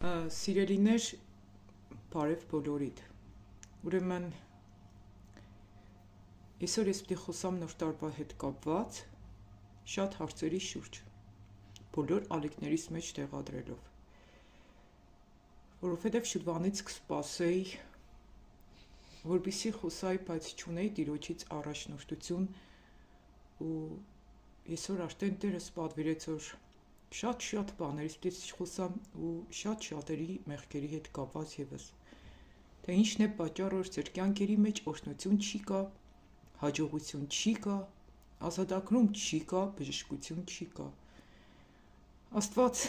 Սիրելիներ, բարև բոլորիդ։ Ուրեմն այսօր ես պիտի խոսամ նոր տարվա հետ կապված շատ հարցերի շուրջ, բոլոր ալիքներիս մեջ տեղադրելով, որովհետև շուտվանից կսպասեի, որպեսզի խոսայի, բայց չունեի Տիրոջից առաջնորդություն ու այսօր արդեն Տերս պատվիրեց, որ շատ բաներից պիտի խոսամ ու շատերի մեղքերի հետ կապված ևս, թե ինչն է պատճառը, որ ձեր կյանքերի մեջ օրհնություն չի կա, հաջողություն չի կա, ազատագրում չի կա, բժշկություն չի կա։ Աստված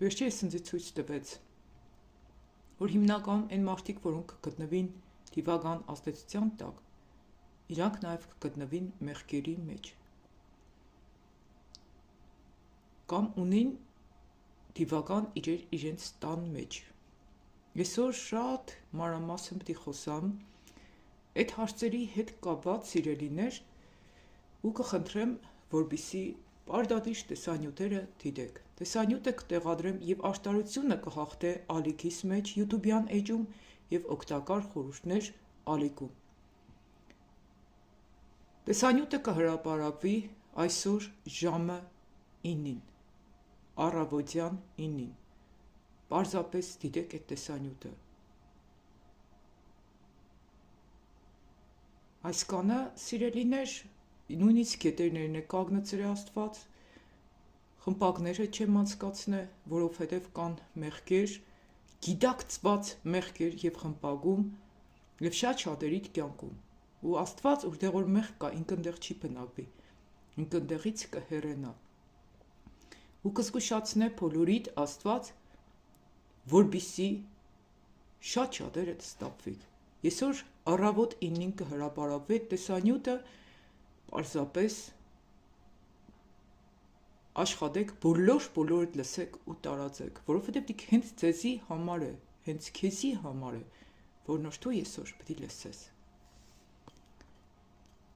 վերջերս ինձ ցույց տվեց, որ հիմնականում այն մարդիկ, որոնք կգտնվին դիվական ազդեցության տակ, իրանք նաև կգտնվին մեղքերի մեջ կամ ունին դիվական իրենց տան մեջ։ Այսօր շատ մանրամասն պիտի խոսամ այդ հարցերի հետ կապված, սիրելիներ, ու կխնդրեմ, որպեսզի պարզադիր տեսանյութերը դիտեք։ Տեսանյութը կտեղադրեմ եւ աշտարությունը կհաղթե ալիքիս մեջ YouTube-յան էջում եւ օգտակար խորհուրդներ ալիքում։ Տեսանյութը կհրապարակվի այսօր ժամը 9-ին, առավոտյան 9-ին։ Պարզապես դիտեք այդ տեսանյութը։ Այս կանը, սիրելիներ, նույնիսկ գետերներն է կագնցրե Աստված, խմպակները չեմ անցկացնե, որովհետև կան մեղքեր, գիտակցված մեղքեր եւ խմպագում եւ շատերի կյանքում։ Ու Աստված, որտեղ որ մեղք կա, ինքն դեռ չի բնակվի, ինքն դեղից կհեռենա։ Ու կզգուշացնե բոլորիդ Աստված, որպեսզի շատերը ստապվի։ Այսօր առավոտ 9-ին կհրապարակվի տեսանյութը, պարզապես աշխատեք, բոլորդ լսեք ու տարածեք, որովհետև դիք հենց ձեզի համար է, հենց քեզի համար է, որ նոր դու այսօր պիտի լսես։